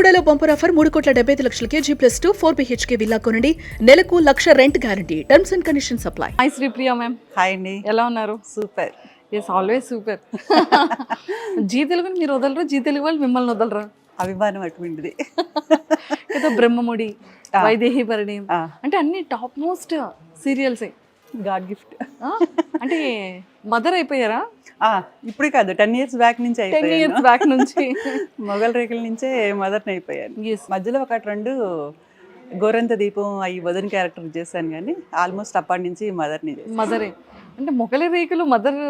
బెల్లుగూడలో bumper offer 3,75,00,000 G+2 4 BHK villa కొనండి. నెలకు 1,00,000 rent guarantee. Terms and conditions apply. Hi Sripriya ma'am. Hi అండి. ఎలా ఉన్నారు? Super. Yes, always super. Zee తెలుగుని మీరు వదలరు, జీ తెలుగు వాళ్ళు మిమ్మల్ని వదలరు. అభిమానం అటువంటిది. ఏదో బ్రహ్మముడి, వైదేహి పరిణయం అంటే అన్ని టాప్ మోస్ట్ సీరియల్సే. God gift. అంటే మదర్ అయిపోయారా? ఇప్పుడు కాదు, 10 years బ్యాక్ నుంచి 10 years బ్యాక్ నుంచి మొగల్ రేకుల నుంచే మదర్ని అయిపోయాను. Yes. మధ్యలో ఒక 2 గోరంత దీపం అవి వదిన క్యారెక్టర్ చేశాను, కానీ ఆల్మోస్ట్ అప్పటి నుంచి మదర్ని చేశాను. మదరే అంటే మొగలి రేకులు మదర్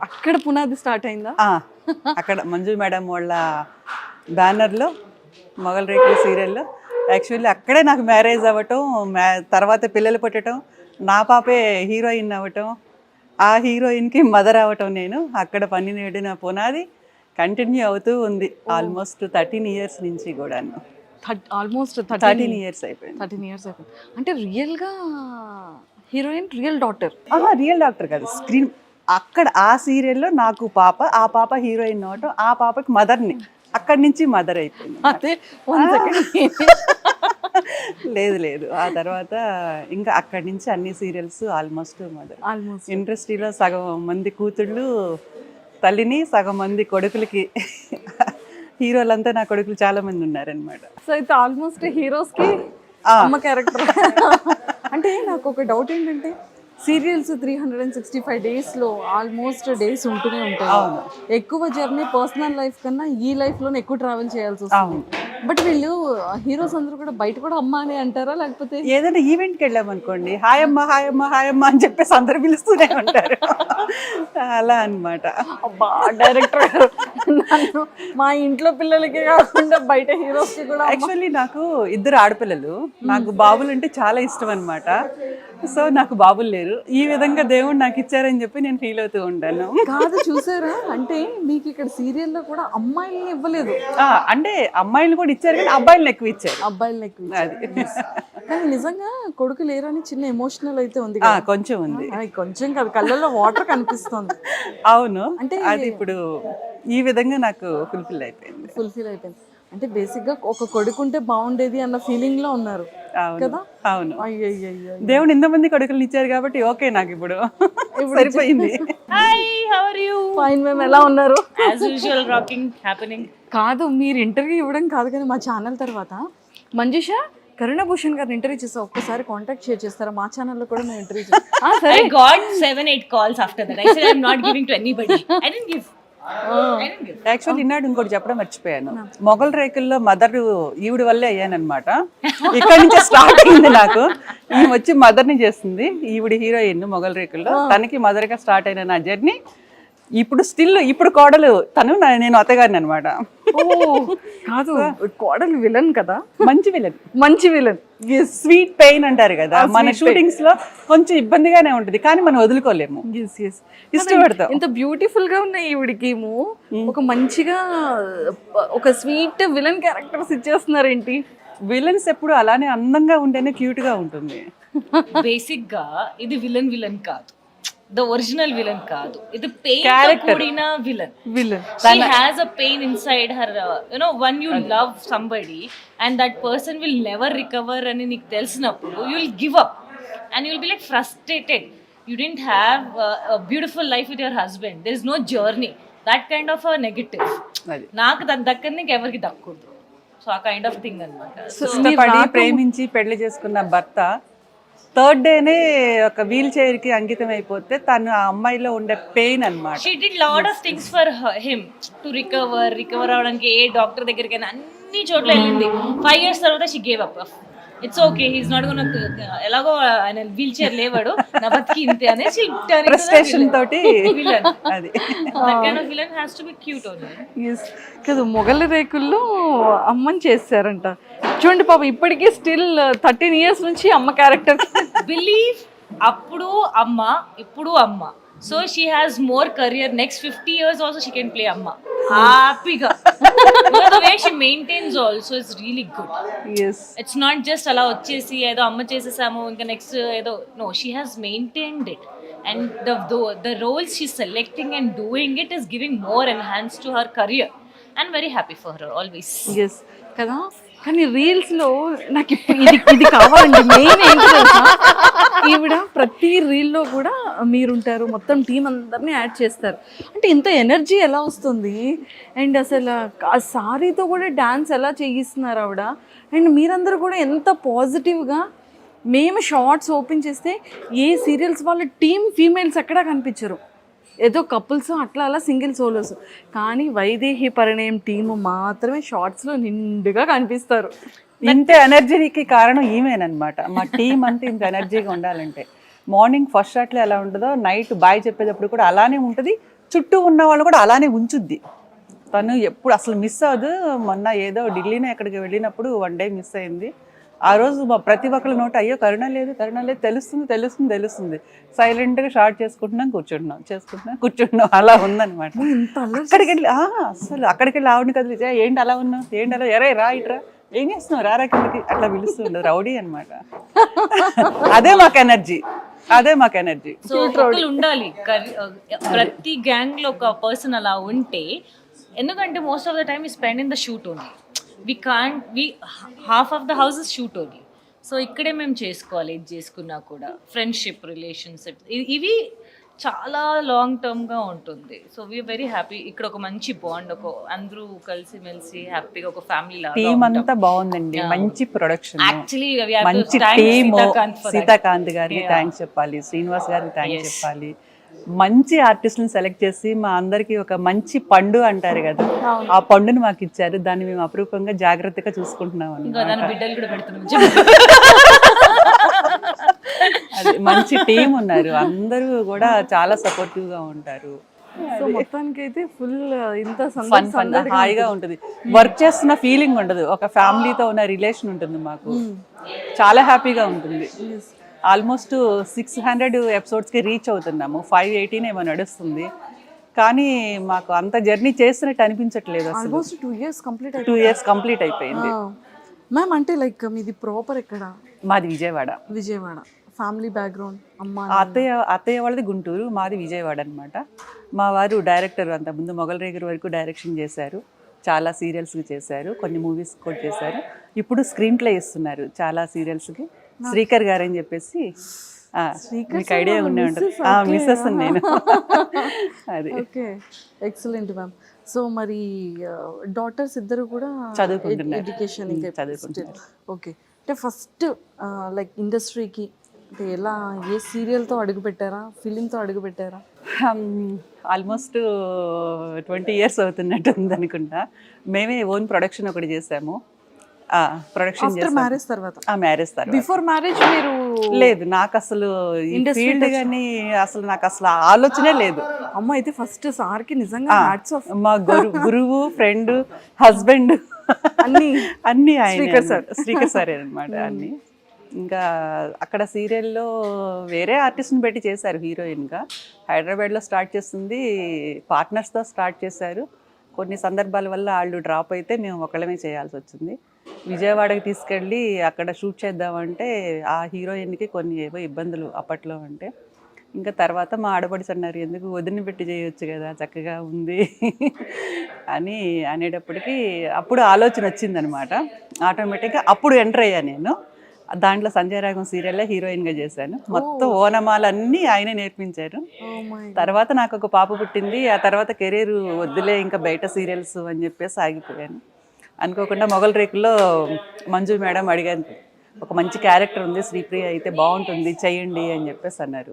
అక్కడ పునాది స్టార్ట్ అయిందా? అక్కడ మంజు మేడం వాళ్ళ బ్యానర్లో మొగల్ రేకుల సీరియల్లో యాక్చువల్లీ అక్కడే నాకు మ్యారేజ్ అవ్వటం, తర్వాత పిల్లలు పుట్టడం, నా పాపే హీరోయిన్ అవ్వటం, ఆ హీరోయిన్కి మదర్ అవ్వటం. నేను అక్కడ పన్నినేడిన పునాది కంటిన్యూ అవుతూ ఉంది ఆల్మోస్ట్ 13 years నుంచి కూడా. ఆల్మోస్ట్ 13 years అయిపోయింది. 13 years అయిపోయింది. అంటే రియల్గా heroine real daughter? Real doctor కాదు, స్క్రీన్. అక్కడ ఆ సీరియల్లో నాకు పాప, ఆ పాప హీరోయిన్ అవటం, ఆ పాపకి మదర్ని, అక్కడి నుంచి మదర్ అయిపోయింది. అదే 1 second. లేదు లేదు, ఆ తర్వాత ఇంకా అక్కడి నుంచి అన్ని సీరియల్స్ ఆల్మోస్ట్ మదర్. ఆల్మోస్ట్ ఇండస్ట్రీలో సగం మంది కూతుళ్ళు తల్లిని, సగం మంది కొడుకులకి. హీరోలంతా నా కొడుకులు చాలా మంది ఉన్నారనమాట. సో అయితే ఆల్మోస్ట్ హీరోస్కి అమ్మ క్యారెక్టర్. అంటే నాకు ఒక డౌట్ ఏంటంటే సీరియల్స్ 365 daysలో ఆల్మోస్ట్ డేస్ ఉంటూనే ఉంటాయి. ఎక్కువ జర్నీ పర్సనల్ లైఫ్ కన్నా ఈ లైఫ్లోనే ఎక్కువ ట్రావెల్ చేయాల్సి వస్తుంది. బట్ వీళ్ళు హీరోస్ అందరూ కూడా బయట కూడా అమ్మ అని అంటారా, లేకపోతే ఏదైనా ఈవెంట్కి వెళ్ళామనుకోండి, హాయ్ అమ్మ హాయ్ అమ్మ హాయ్ అమ్మ అని చెప్పేసి అందరు పిలుస్తూనే ఉంటారు. అలా అనమాట. అబ్బా డైరెక్టర్ గారు, నన్ను మా ఇంట్లో పిల్లలకి కాకుండా బయట హీరోస్కి కూడా. యాక్చువల్లీ నాకు 2 ఆడపిల్లలు, నాకు బాబులు అంటే చాలా ఇష్టం అనమాట. సో నాకు బాబులు లేరు, ఈ విధంగా దేవుడు నాకు ఇచ్చారని చెప్పి నేను ఫీల్ అవుతూ ఉంటాను. కాదు చూసారా, అంటే మీకు ఇక్కడ సీరియల్లో కూడా అమ్మాయిల్ని ఇవ్వలేదు. అంటే అమ్మాయిలు కూడా ఇచ్చారు, కానీ అబ్బాయిలను ఎక్కువ ఇచ్చారు. అబ్బాయిలను ఎక్కువ అది. కానీ నిజంగా కొడుకు లేరని చిన్న ఎమోషనల్ అయితే ఉంది. కొంచెం ఉంది, కొంచెం కాదు, కళ్ళల్లో వాటర్ కనిపిస్తుంది. అవును, అంటే అది ఇప్పుడు ఈ విధంగా నాకు ఫుల్ఫిల్ అయిపోయింది. అంటే బేసిక్ గా ఒక కొడుకు ఉంటే బాగుండేది అన్న ఫీలింగ్ లో ఉన్నారు కదా. అవును, దేవుడు ఇంతమంది కొడుకులు ఇచ్చారు కాబట్టి ఓకే, నాకు ఇప్పుడు సరిపోయింది. Hi, how are you? Fine ma'am, ఎలా ఉన్నారు? As usual, rocking, happening. కాదు, మీరు ఇంటర్వ్యూ ఇవ్వడం కాదు, కానీ మా ఛానల్ తర్వాత మంజుష కరుణభూషణ్ గారిని ఇంటర్వ్యూ చేస్తా, ఒక్కసారి కాంటాక్ట్ షేర్ చేస్తారా? మా ఛానల్లో కూడా నేను ఇంటర్వ్యూ చేస్తాను. I got 7-8 calls after that. I said I'm not giving to anybody. I didn't give. Actually ఇన్నాడు ఇంకోటి చెప్పడం మర్చిపోయాను. మొగల్ రేకుల్లో మదర్ ఈవిడ వల్లే అయ్యానమాట. ఇక్కడ నుంచే స్టార్ట్ అయింది నాకు. ఈమె వచ్చి మదర్ని చేస్తుంది, ఈవిడ హీరోయిన్ మొగల్ రేకుల్లో. తనకి మదర్గా స్టార్ట్ అయిన నా జర్నీ ఇప్పుడు కోడలు తను, నేను అత్తగారిని అనమాట. కాదు, కోడలు విలన్ కదా, మంచి విలన్. స్వీట్ పెయిన్ అంటారు కదా, మన షూటింగ్స్ లో కొంచెం ఇబ్బందిగానే ఉంటుంది, కానీ మనం వదులుకోలేము, ఇష్టపడతాం. ఇంత బ్యూటిఫుల్ గా ఉన్న ఈవిడికేమో ఒక మంచిగా ఒక స్వీట్ విలన్ క్యారెక్టర్స్ ఇచ్చేస్తున్నారు ఏంటి? విలన్స్ ఎప్పుడు అలానే అందంగా ఉంటేనే క్యూట్ గా ఉంటుంది. బేసిక్ గా ఇది విలన్ కాదు, the original villain kaadu, idu pain tho koodina villain. She has a pain inside her, when you love somebody and that person will never recover ani nik telsinappudu you will give up and you will be like frustrated. You didn't have a beautiful life with your husband, there is no journey, that kind of a negative naaku dakkaniki evariki dakkudu. So a kind of thing anamata. ఇష్టపడి ప్రేమించి పెళ్లి చేసుకున్న భర్త 3rd డేనే ఒక wheel chair కి అంకితం అయిపోతే తను ఆ అమ్మాయిలో ఉండే పెయిన్ అన్నమాట. She did lot of things for him to recover అవడానికి. ఏ డాక్టర్ దగ్గరికైనా అన్ని చోట్ల వెళ్ళింది. 5 years తర్వాత she gave up. It's okay, he's not gonna, ఎలాగో ఆయన వీల్ చైర్ లేవాడు, నా బతికి ఇంతే అనేసి ఫ్రస్ట్రేషన్ తోటి విలన్. అది that kind of villain has to be cute only. Yes. కదా, మొగలి రేకుల్లో అమ్మని చేశారంట. చూడండి పాప, ఇప్పటికీ స్టిల్ 13 years నుంచి అమ్మ క్యారెక్టర్. బిలీవ్ అప్పుడు అమ్మ, ఇప్పుడు అమ్మ. So she has more career. Next 50 years also she can play amma. Happyga. The way she maintains also is really good. Yes. It's not just ala vachesi edo amma chesesamu inka next edo. No, she has maintained it. And the roles she's selecting and doing it is giving more enhance to her career. And very happy for her always. Yes. కదా. కానీ రీల్స్లో నాకు ఇప్పుడు ఇది కావాలండి. Main ఏంటి తెలుసా, ఈవిడ ప్రతి రీల్లో కూడా మీరుంటారు, మొత్తం టీం అందరినీ యాడ్ చేస్తారు. అంటే ఇంత ఎనర్జీ ఎలా వస్తుంది? అండ్ అసలు ఆ సారీతో కూడా డ్యాన్స్ ఎలా చేయిస్తున్నారు ఆవిడ. అండ్ మీరందరూ కూడా ఎంత పాజిటివ్గా, మేము షార్ట్స్ ఓపెన్ చేస్తే ఏ సీరియల్స్ వాళ్ళ టీం ఫీమేల్స్ ఎక్కడా కనిపించరు, ఏదో కపుల్స్ అట్లా అలా సింగిల్ సోలోస్. కానీ వైదేహి పరిణయం టీము మాత్రమే షార్ట్స్లో నిండుగా కనిపిస్తారు. ఇంత ఎనర్జీకి కారణం ఈమెనమాట. మా టీం అంతా ఇంత ఎనర్జీగా ఉండాలంటే మార్నింగ్ ఫస్ట్ షాట్లో ఎలా ఉంటుందో నైట్ బాయ్ చెప్పేటప్పుడు కూడా అలానే ఉంటుంది. చుట్టూ ఉన్న వాళ్ళు కూడా అలానే ఉంచుద్ది. తను ఎప్పుడు అసలు మిస్ అవ్వదు. మొన్న ఏదో ఢిల్లీనే ఎక్కడికి వెళ్ళినప్పుడు 1 డే మిస్ అయింది. ఆ రోజు మా ప్రతి ఒక్కరి నోట అయ్యో కరుణ లేదు తెలుస్తుంది సైలెంట్గా షార్ట్ కూర్చుంటున్నాం అలా ఉందన్నమాట. అక్కడికి వెళ్ళి అక్కడికి వెళ్ళి ఆవిడని కదిలితే ఏంటి అలా ఉన్నావు, ఏంటి అలా, ఎరే రా ఇట్రా, ఏం చేస్తున్నావు, రారా కిందకి, అట్లా పిలుస్తుండదు. రౌడీ అనమాట. అదే మాకు ఎనర్జీ. సో ఒకళ్ళు ఉండాలి ప్రతి గ్యాంగ్ లో ఒక పర్సన్ అలా ఉంటే. ఎందుకంటే most of the time we spend in the shoot only. Half of the house is shoot only. So ఇక్కడే మేము చేసుకోవాలి. ఇది చేసుకున్నా కూడా ఫ్రెండ్షిప్, రిలేషన్షిప్ ఇవి చాలా లాంగ్ టర్మ్గా ఉంటుంది. So we are very happy. ఇక్కడ ఒక మంచి బాండ్, అందరూ కలిసి మెలిసి హ్యాపీగా ఒక ఫ్యామిలీ లాగా. టీమ్ అంతా బాగుందండి. మంచి ప్రొడక్షన్, యాక్చువల్లీ మంచి టీమ్. సీతాకాంత్ గారికి థ్యాంక్స్ చెప్పాలి, శ్రీనివాస్ గారికి థ్యాంక్స్ చెప్పాలి. మంచి ఆర్టిస్టులను సెలెక్ట్ చేసి మా అందరికి ఒక మంచి పండు అంటారు కదా, ఆ పండును మాకు ఇచ్చారు. దాన్ని మేము అపురూపంగా జాగ్రత్తగా చూసుకుంటున్నాం. అది మంచి టీం ఉన్నారు, అందరూ కూడా చాలా సపోర్టివ్ గా ఉంటారు. సో మొత్తానికి అయితే ఫుల్ ఇంత ఫన్ హాయిగా ఉంటుంది. వర్క్ చేస్తున్న ఫీలింగ్ ఉండదు, ఒక ఫ్యామిలీతో ఉన్న రిలేషన్ ఉంటుంది మాకు. చాలా హ్యాపీగా ఉంటుంది. ఆల్మోస్ట్ 600 ఎపిసోడ్స్కి రీచ్ అవుతున్నాము. 518 ఏమో నడుస్తుంది. కానీ మాకు అంత జర్నీ చేస్తున్నట్టు అనిపించట్లేదు. ఆల్మోస్ట్ 2 years కంప్లీట్ అయిపోయింది. మ్యామ్ అంటే లైక్ మీది ప్రాపర్ ఎక్కడ? మాది విజయవాడ. ఫ్యామిలీ బ్యాక్గ్రౌండ్, అమ్మ అత్తయ్య వాళ్ళది గుంటూరు, మాది విజయవాడ అనమాట. మా వారు డైరెక్టర్, అంతకుముందు మొగల్ రేగర్ వరకు డైరెక్షన్ చేశారు, చాలా సీరియల్స్కి చేశారు, కొన్ని మూవీస్ కూడా చేశారు. ఇప్పుడు స్క్రీన్ ప్లే ఇస్తున్నారు చాలా సీరియల్స్కి. శ్రీకర్ గారు అని చెప్పేసి, మీకు ఐడియా ఉండే ఉంటుంది. మిస్సెస్ నేను. అది ఎక్సలెంట్ మ్యామ్. సో మరి డాటర్స్ ఇద్దరు కూడా చదువుకుంటున్నారు, ఎడ్యుకేషన్ చదువుకుంటున్నారు. ఓకే. అంటే ఫస్ట్ లైక్ ఇండస్ట్రీకి అంటే ఎలా, ఏ సీరియల్తో అడుగు పెట్టారా, ఫిలింతో అడుగు పెట్టారా? ఆల్మోస్ట్ 20 years అవుతున్నట్టు ఉందనుకుంటా. మేమే ఓన్ ప్రొడక్షన్ ఒకటి చేసాము. ప్రొడక్షన్ మ్యారేజ్ తర్వాత బిఫోర్ మ్యారేజ్ మీరు లేదు. నాకు అసలు ఫీల్డ్ కానీ అసలు నాకు అసలు ఆలోచనే లేదు. అమ్మ అయితే ఫస్ట్ సార్కి నిజంగా మా గురువు, ఫ్రెండ్, హస్బెండ్ అన్ని శ్రీకర్ సార్ అనమాట అన్ని. ఇంకా అక్కడ సీరియల్లో వేరే ఆర్టిస్ట్ని పెట్టి చేశారు హీరోయిన్గా. హైదరాబాద్లో స్టార్ట్ చేస్తుంది, పార్ట్నర్స్తో స్టార్ట్ చేశారు. కొన్ని సందర్భాల వల్ల వాళ్ళు డ్రాప్ అయితే మేము ఒకళ్ళమే చేయాల్సి వచ్చింది. విజయవాడకి తీసుకెళ్ళి అక్కడ షూట్ చేద్దామంటే ఆ హీరోయిన్కి కొన్ని ఏవో ఇబ్బందులు అప్పట్లో. అంటే ఇంకా తర్వాత మా ఆడపడిచి అన్నారు, ఎందుకు వదిలిని పెట్టి చేయొచ్చు కదా, చక్కగా ఉంది అని అనేటప్పటికీ అప్పుడు ఆలోచన వచ్చిందనమాట. ఆటోమేటిక్గా అప్పుడు ఎంటర్ అయ్యా నేను. దాంట్లో సంజయ్ రాగం సీరియల్లో హీరోయిన్గా చేశాను. మొత్తం ఓనమాలన్నీ ఆయనే నేర్పించారు. తర్వాత నాకు ఒక పాప పుట్టింది. ఆ తర్వాత కెరీర్ వద్దులే ఇంకా బయట సీరియల్స్ అని చెప్పేసి ఆగిపోయాను. అనుకోకుండా మొగల్ రేకుల్లో మంజు మేడం అడిగాను, ఒక మంచి క్యారెక్టర్ ఉంది, శ్రీప్రియ అయితే బాగుంటుంది చెయ్యండి అని చెప్పేసి అన్నారు.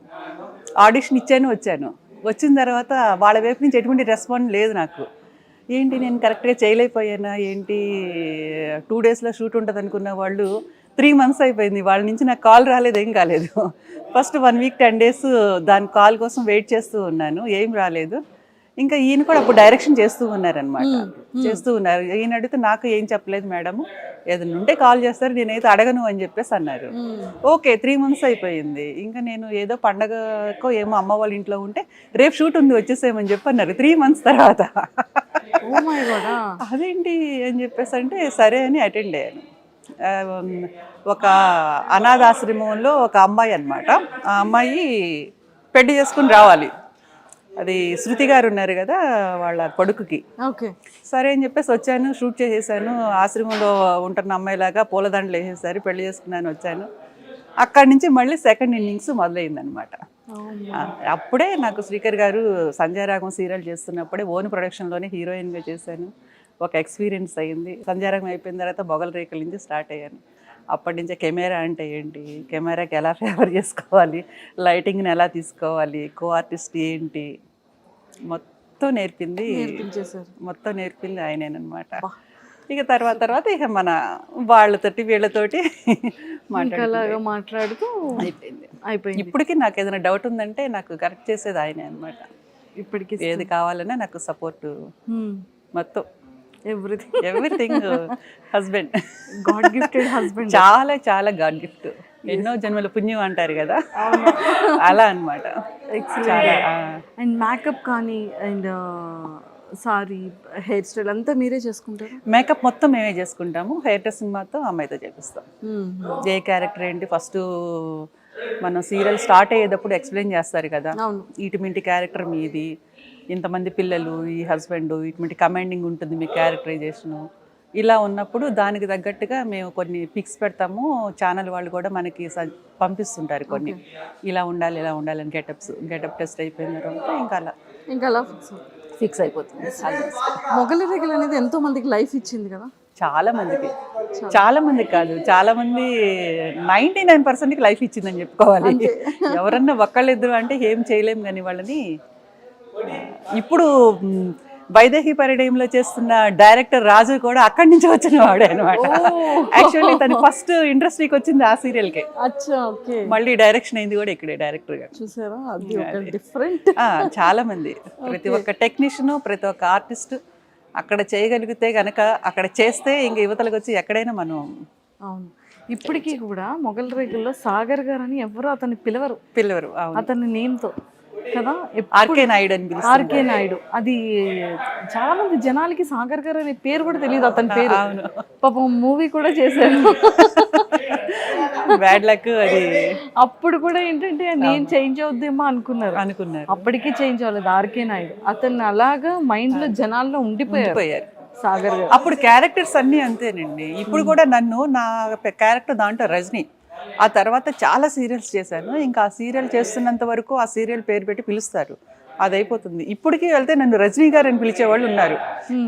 ఆడిషన్ ఇచ్చాను, వచ్చాను. వచ్చిన తర్వాత వాళ్ళ వైపు నుంచి ఎటువంటి రెస్పాన్స్ లేదు నాకు. ఏంటి నేను కరెక్ట్గా చేయలేకపోయానా ఏంటి, 2 daysలో షూట్ ఉంటుంది అనుకున్న వాళ్ళు 3 months అయిపోయింది. వాళ్ళ నుంచి నాకు కాల్ రాలేదు, ఏం కాలేదు. ఫస్ట్ 1 week 10 days దాని కాల్ కోసం వెయిట్ చేస్తూ ఉన్నాను, ఏం రాలేదు. ఇంకా ఈయన కూడా అప్పుడు డైరెక్షన్ చేస్తూ ఉన్నారనమాట. ఈయన అడిగితే నాకు ఏం చెప్పలేదు మేడం, ఏదైనా ఉంటే కాల్ చేస్తారు, నేనైతే అడగను అని చెప్పేసి అన్నారు. ఓకే, 3 months అయిపోయింది. ఇంకా నేను ఏదో పండగకో ఏమో అమ్మ వాళ్ళ ఇంట్లో ఉంటే రేపు షూట్ ఉంది వచ్చేసేయమని చెప్పి అన్నారు 3 months తర్వాత. అదేంటి అని చెప్పేసి అంటే సరే అని అటెండ్ అయ్యాను. ఒక అనాథాశ్రమంలో ఒక అమ్మాయి అనమాట. ఆ అమ్మాయి పెళ్లి చేసుకుని రావాలి. అది శృతి గారు ఉన్నారు కదా వాళ్ళ కొడుకుకి. ఓకే. సరే అని చెప్పేసి వచ్చాను, షూట్ చేసేసాను. ఆశ్రమంలో ఉంటున్న అమ్మాయిలాగా పూలదండలు వేసేసారు, పెళ్లి చేసుకున్నాను, వచ్చాను. అక్కడి నుంచి మళ్ళీ సెకండ్ ఇన్నింగ్స్ మొదలైందనమాట. అప్పుడే నాకు శ్రీకర్ గారు సంధ్యారాగం సీరియల్ చేస్తున్నప్పుడే ఓన్ ప్రొడక్షన్లోనే హీరోయిన్గా చేశాను. ఒక ఎక్స్పీరియన్స్ అయ్యింది. సంధ్యారాగం అయిపోయిన తర్వాత మొగల్ రేకుల నుంచి స్టార్ట్ అయ్యాను. అప్పటి నుంచే కెమెరా అంటే ఏంటి, కెమెరాకి ఎలా ఫేవర్ చేసుకోవాలి, లైటింగ్ని ఎలా తీసుకోవాలి, కో ఆర్టిస్ట్ ఏంటి, మొత్తం నేర్పింది ఆయనేనమాట. ఇక తర్వాత ఇక మన వాళ్ళతోటి వీళ్ళతోటి మాట్లాడుతూ అయిపోయింది. ఇప్పటికీ నాకు ఏదైనా డౌట్ ఉందంటే నాకు కరెక్ట్ చేసేది ఆయనే అనమాట. ఇప్పటికి ఏది కావాలన్నా నాకు సపోర్ట్, మొత్తం everything. Husband, God gifted husband, చాలా చాలా గాడ్ గిఫ్ట్. ఎన్నో జన్మల పుణ్యం అంటారు కదా, అలా అనమాట. అండ్ మేకప్ కానీ అండ్ సారీ హెయిర్ స్టైల్ అంతా మీరే చేసుకుంటారు? మేకప్ మొత్తం మేమే చేసుకుంటాము. హెయిర్ డ్రెస్సింగ్ మాత్రం అమ్మాయితో చేపిస్తాం. ఏ క్యారెక్టర్ ఏంటి ఫస్ట్ మనం సీరియల్ స్టార్ట్ అయ్యేటప్పుడు ఎక్స్ప్లెయిన్ చేస్తారు కదా, ఇటువంటి క్యారెక్టర్ మీది, ఇంతమంది పిల్లలు, ఈ హస్బెండ్, ఇటువంటి కమాండింగ్ ఉంటుంది మీ క్యారెక్టరైజేషను. ఇలా ఉన్నప్పుడు దానికి తగ్గట్టుగా మేము కొన్ని పిక్స్ పెడతాము. ఛానల్ వాళ్ళు కూడా మనకి పంపిస్తుంటారు కొన్ని, ఇలా ఉండాలి ఇలా ఉండాలని. గెటప్ టెస్ట్ అయిపోయిన తర్వాత ఇంకా అలా ఫిక్స్ అయిపోతుంది. మొగలి రేకులు అనేది ఎంతో మందికి లైఫ్ ఇచ్చింది కదా. చాలా మందికి కాదు, చాలా మంది 99%కి లైఫ్ ఇచ్చిందని చెప్పుకోవాలి. ఎవరన్నా ఒక్కళ్ళిద్దరు అంటే ఏం చేయలేం కానీ వాళ్ళని. ఇప్పుడు వైదేహి పరిణయంలో చేస్తున్న డైరెక్టర్ రాజు కూడా అక్కడి నుంచి వచ్చిన వాడే అనమాట. యాక్చువల్లీ తను ఫస్ట్ ఇండస్ట్రీకి వచ్చింది ఆ సీరియల్కే, మళ్ళీ డైరెక్షన్ అయింది కూడా ఇక్కడే డైరెక్టర్ గా. చూసారా, డిఫరెంట్. చాలా మంది, ప్రతి ఒక్క టెక్నీషియన్, ప్రతి ఒక్క ఆర్టిస్ట్ అక్కడ చేయగలిగితే గనక, అక్కడ చేస్తే ఇంక యువతలకు వచ్చి ఎక్కడైనా మనం. అవును, ఇప్పటికీ కూడా మొగల్ రేకుల్లో సాగర్ గారు అని ఎవరు అతన్ని పిలవరు. అతని నేమ్తో కదా, ఆర్కే నాయుడు అని పిలుస్తారు. ఆర్కే నాయుడు. అది చాలా మంది జనాలకి సాగర్ గారు అనే పేరు కూడా తెలియదు అతని పేరు. పాపం మూవీ కూడా చేశారు, బ్యాడ్ లక్ అది. అప్పుడు కూడా ఏంటంటే నేను చేంజ్ అవుద్దేమో అనుకున్నారు. అప్పటికీ చేంజ్ అవ్వలేదు ఆర్కే నాయుడు. అతన్ని అలాగా మైండ్ లో జనాల్లో ఉండిపోయారు సాగర్ గారు. అప్పుడు క్యారెక్టర్స్ అన్నీ అంతేనండి. ఇప్పుడు కూడా నన్ను నా క్యారెక్టర్ దాంట్లో రజనీ. ఆ తర్వాత చాలా సీరియల్స్ చేశాను. ఇంకా ఆ సీరియల్ చేస్తున్నంత వరకు ఆ సీరియల్ పేరు పెట్టి పిలుస్తారు, అది అయిపోతుంది. ఇప్పటికీ వెళ్తే నన్ను రజనీ గారు అని పిలిచే వాళ్ళు ఉన్నారు.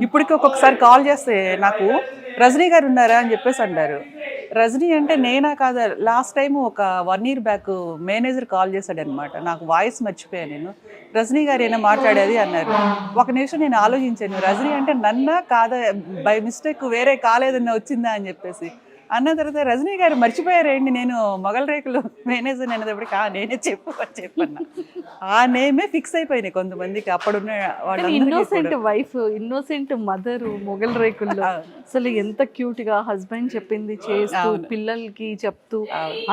ఇప్పటికీ ఒక్కొక్కసారి కాల్ చేస్తే నాకు రజనీ గారు ఉన్నారా అని చెప్పేసి అంటారు. రజనీ అంటే నేనా కాదా. లాస్ట్ టైం ఒక 1 year బ్యాక్ మేనేజర్ కాల్ చేశాడు అనమాట. నాకు వాయిస్ మర్చిపోయాను నేను. రజనీ గారు ఏమైనా మాట్లాడేది అన్నారు. ఒక నిమిషం నేను ఆలోచించాను, రజనీ అంటే నన్నా కాదా, బై మిస్టేక్ వేరే కాలేదన్నా వచ్చిందా అని చెప్పేసి అన్న తర్వాత రజనీ గారు మర్చిపోయారేంటి, నేను మొగల్ రేకులు మేనేజర్ అనేటప్పటికి నేనే చెప్పన్నా. ఆ నేమే ఫిక్స్ అయిపోయినాయి కొంతమందికి. అప్పుడున్న వాళ్ళు ఇన్నోసెంట్ వైఫ్, ఇన్నోసెంట్ మదర్ మొగల్ రేకుల్లో. అసలు ఎంత క్యూట్ గా హస్బెండ్ చెప్పింది చేస్తూ, పిల్లలకి చెప్తూ,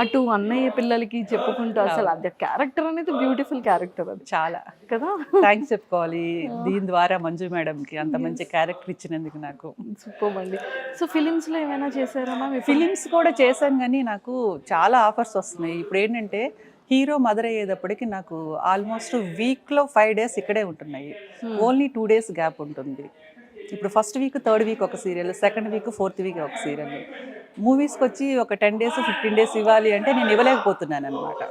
అటు అన్నయ్య పిల్లలకి చెప్పుకుంటూ, అసలు అది క్యారెక్టర్ అనేది బ్యూటిఫుల్ క్యారెక్టర్. అది చాలా కదా, థ్యాంక్స్ చెప్పుకోవాలి దీని ద్వారా మంజు మేడంకి, అంత మంచి క్యారెక్టర్ ఇచ్చినందుకు. నాకు సూపర్ అండి. సో ఫిలిమ్స్ లో ఏమైనా చేశారమ్మా? ఫిలిమ్స్ కూడా చేశాను కానీ నాకు చాలా ఆఫర్స్ వస్తున్నాయి. ఇప్పుడు ఏంటంటే హీరో మదర్ అయ్యేటప్పటికి నాకు ఆల్మోస్ట్ వీక్లో 5 days ఇక్కడే ఉంటున్నాయి. ఓన్లీ 2 days గ్యాప్ ఉంటుంది. ఇప్పుడు ఫస్ట్ వీక్, థర్డ్ వీక్ ఒక serial, second week, fourth week ఒక సీరియల్. మూవీస్కి వచ్చి ఒక 10 days 15 days ఇవ్వాలి అంటే నేను ఇవ్వలేకపోతున్నాను అనమాట.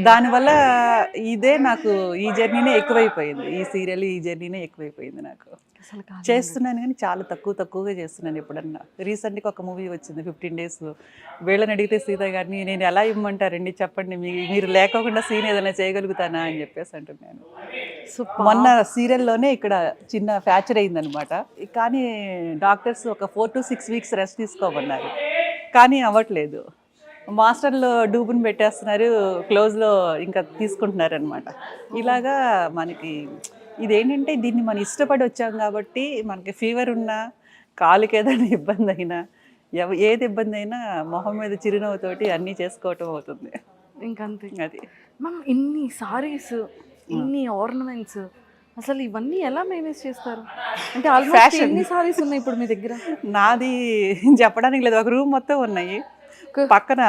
దానివల్ల ఇదే నాకు ఈ జర్నీనే ఎక్కువైపోయింది. ఈ సీరియల్ ఈ జర్నీనే ఎక్కువైపోయింది. నాకు చేస్తున్నాను కానీ చాలా తక్కువగా చేస్తున్నాను. ఎప్పుడన్నా రీసెంట్గా ఒక మూవీ వచ్చింది 15 days. వీళ్ళని అడిగితే సీత గారిని నేను ఎలా ఇవ్వమంటారండి చెప్పండి, మీరు లేకోకుండా సీన్ ఏదైనా చేయగలుగుతానా అని చెప్పేసి అంటున్నాను. మొన్న సీరియల్లోనే ఇక్కడ చిన్న ఫ్రాక్చర్ అయిందనమాట. కానీ డాక్టర్స్ ఒక 4 to 6 weeks రెస్ట్ తీసుకోమన్నారు, కానీ అవ్వట్లేదు. మాస్టర్లో డూబుని పెట్టేస్తున్నారు, క్లోజ్లో ఇంకా తీసుకుంటున్నారు అనమాట. ఇలాగా మనకి ఇదేంటంటే దీన్ని మనం ఇష్టపడి వచ్చాం కాబట్టి మనకి ఫీవర్ ఉన్నా, కాలుకి ఏదైనా ఇబ్బంది అయినా, ఏది ఇబ్బంది అయినా మొహం మీద చిరునవ్వుతోటి అన్నీ చేసుకోవటం అవుతుంది. ఇంకంతే. అది మ్యామ్, ఇన్ని సారీస్, ఇన్ని ఆర్నమెంట్స్, అసలు ఇవన్నీ ఎలా మేనేజ్ చేస్తారు? అంటే ఆల్మోస్ట్ ఎన్ని సారీస్ ఉన్నాయి ఇప్పుడు మీ దగ్గర? నాది చెప్పడానికి లేదు, ఒక రూమ్ మొత్తం ఉన్నాయి. పక్కన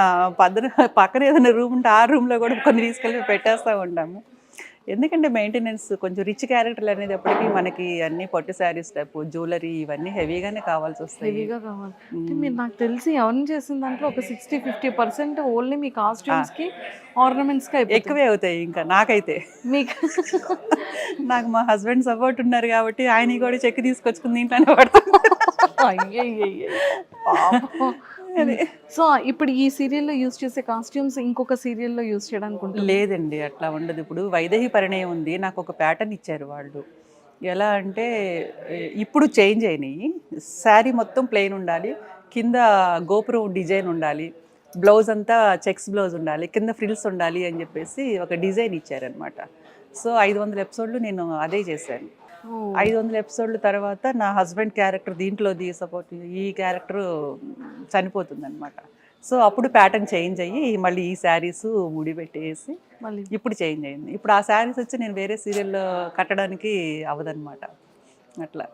ఏదైనా రూమ్ ఉంటే ఆ రూమ్లో కూడా కొన్ని తీసుకెళ్ళి పెట్టేస్తూ ఉంటాము. ఎందుకంటే మెయింటెనెన్స్ కొంచెం రిచ్ క్యారెక్టర్లు అనేది ఎప్పటికీ మనకి అన్ని పట్టు శారీస్ టైప్ జ్యువెలరీ ఇవన్నీ హెవీగానే కావాల్సి వస్తాయి. హెవీగా కావాలి అంటే మీరు నాకు తెలిసి ఎవరిని చేసిన దాంట్లో ఒక 60-50% ఓన్లీ మీ కాస్ట్యూమ్స్ కి ఆర్నమెంట్స్ కి ఎక్కువే అవుతాయి ఇంకా నాకైతే. మీకు నాకు మా హస్బెండ్ సపోర్ట్ ఉన్నారు కాబట్టి ఆయన కూడా చెక్ తీసుకొచ్చుకుని దీంట్లోనే పడుతుంది. సో ఇప్పుడు ఈ సీరియల్లో యూజ్ చేసే కాస్ట్యూమ్స్ ఇంకొక సీరియల్లో యూజ్ చేయడానికి ఉంటుంది? లేదండి, అట్లా ఉండదు. ఇప్పుడు వైదేహి పరిణయం ఉంది, నాకు ఒక ప్యాటర్న్ ఇచ్చారు వాళ్ళు. ఎలా అంటే ఇప్పుడు చేంజ్ అయినాయి. శారీ మొత్తం ప్లెయిన్ ఉండాలి, కింద గోపురం డిజైన్ ఉండాలి, బ్లౌజ్ అంతా చెక్స్ బ్లౌజ్ ఉండాలి, కింద ఫ్రిల్స్ ఉండాలి అని చెప్పేసి ఒక డిజైన్ ఇచ్చారనమాట. సో 500 ఎపిసోడ్లు నేను అదే చేశాను. 500 ఎపిసోడ్ల తర్వాత నా హస్బెండ్ క్యారెక్టర్ దీంట్లో సపోర్ట్ ఈ క్యారెక్టర్ చనిపోతుంది అనమాట. సో అప్పుడు ప్యాటర్న్ చేంజ్ అయ్యి మళ్ళీ ఈ శారీస్ ముడి పెట్టేసి మళ్ళీ ఇప్పుడు చేంజ్ అయింది. ఇప్పుడు ఆ శారీస్ వచ్చి నేను వేరే సీరియల్లో కట్టడానికి అవ్వదన్నమాట. అట్లా